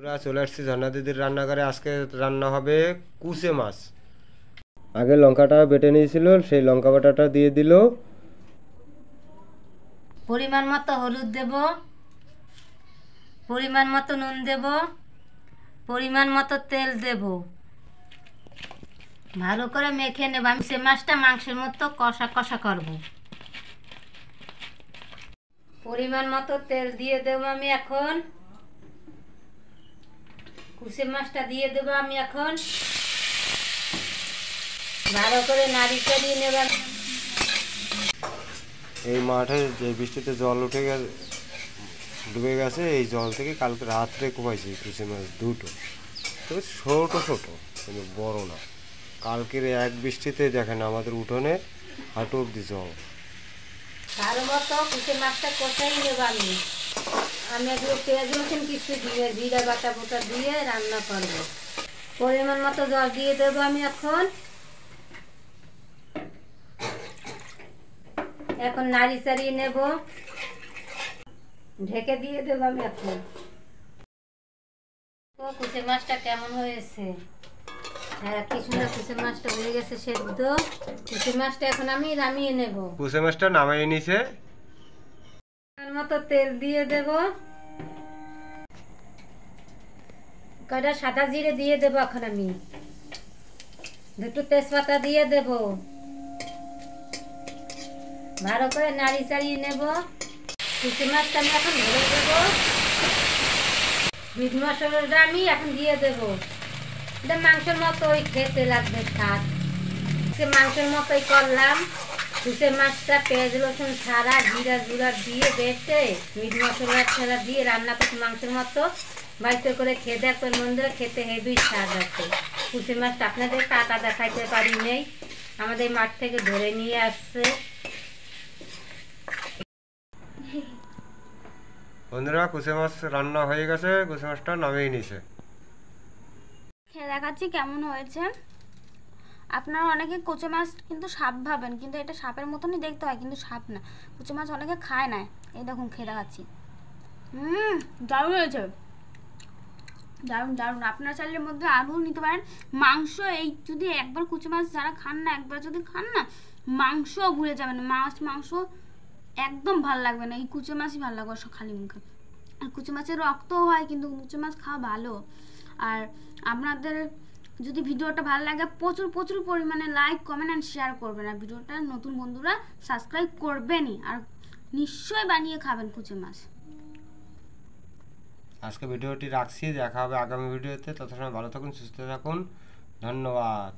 চলে আসছি ঝর্ণা দিদির রান্নাঘরে। আজকে রান্না হবে কুচে মাছ। আগে লঙ্কাটা বেটে নিয়েছিল, সেই লঙ্কা বাটাটা দিয়ে দিল। পরিমাণ মতো হলুদ দেব, পরিমাণ মতো নুন দেব, পরিমাণ মতো তেল দেব। ভালো করে মেখে নেব। আমি সে মাছটা মাংসের মতো কষা কষা করব। পরিমাণ মতো তেল দিয়ে দেব। আমি এখন কুচে মাছটা দিয়ে দেব। আমি এখন ভালো করে নাড়ি চাড়িয়ে নেব। এই মাঠে যে বৃষ্টিতে জল উঠে গেছে, ডুবে গেছে, এই জল থেকে কালকে রাত্রে কুমাইছি কুচে মাছ দুটো। তবে ছোটো ছোটো, কিন্তু বড় না। কালকের এক বৃষ্টিতে দেখেন আমাদের উঠোনে হাঁটু অব্দি জল। ভালো মতো কুচে মাছটা কষাই নেব। আমি এগুলো পেঁয়াজ রসুন কিছু দিয়ে জিরা বাটা বোটা দিয়ে রান্না করব। পরিমাণ মতো জল দিয়ে দেবো। আমি এখন নাড়ি চাড়িয়ে নেব, ঢেকে দিয়ে দেবো। আমি এখন কুচে মাছটা কেমন হয়েছে? হ্যাঁ, কি সুন্দর কুচে মাছটা হয়ে গেছে সেদ্ধ। কুচে মাছটা এখন আমি নামিয়ে নেব। কুচে মাছটা নামিয়ে নিছে। মতো তেল দিয়ে দেব, কয়টা সাদা জিরে দিয়ে দেবো। এখন আমি দুটো তেজপাতা দিয়ে দেব। ভালো করে নাড়ি চাড়িয়ে নেব। কুচি মাছটা আমি এখন ধরে দেব। মিট মশলাটা আমি এখন দিয়ে দেব। এটা মাংসের মতোই খেতে লাগবে স্বাদ। মাংসের মতোই করলাম। কুচে মাছটা পেঁয়াজ রসুন ছাড়া জিরা জুরা দিয়ে বেটে মিট মশলা ছাড়া দিয়ে রান্না করতে মাংসের মতো বাড়িতে করে খেয়ে দেখবেন বন্ধুরা, খেতে হেভি স্বাদ আছে। কুচে মাছটা আপনাদের কাটা দেখাইতে পারি নেই, আমাদের মাঠ থেকে ধরে নিয়ে আসছে। বন্ধুরা, কুচে মাছ রান্না হয়ে গেছে, কুচে মাছটা নামিয়ে নিছে। খেয়ে দেখাচ্ছি কেমন হয়েছে। আপনারা অনেকে কুচে মাছ কিন্তু সাপ ভাবেন, কিন্তু এটা সাপের মতনই দেখতে হয়, কিন্তু সাপ না। কুচে মাছ অনেকে খায় না। এই দেখুন খেয়ে দেখাচ্ছি। দারুণ হয়েছে, দারুণ দারুণ। আপনারা চাইলে মধ্যে আলুও নিতে পারেন। মাংস এই যদি একবার কুচে মাছ যারা খান না, একবার যদি খান না, মাংসও ভুলে যাবেন। মাংস একদম ভাল লাগবে না, এই কুচে মাছই ভালো লাগবে খালি মুখে। আর কুচে মাছের রক্তও হয়, কিন্তু কুচে মাছ খাওয়া ভালো। আর আপনাদের যদি ভিডিওটা ভালো লাগে প্রচুর প্রচুর পরিমাণে লাইক কমেন্ট অ্যান্ড শেয়ার করবেন। আর ভিডিওটা নতুন বন্ধুরা সাবস্ক্রাইব করবেনই, আর নিশ্চয়ই বানিয়ে খাবেন কুচে মাছ। আজকে ভিডিওটি রাখছি, দেখা হবে আগামী ভিডিওতে। ততক্ষণ ভালো থাকুন, সুস্থ থাকুন, ধন্যবাদ।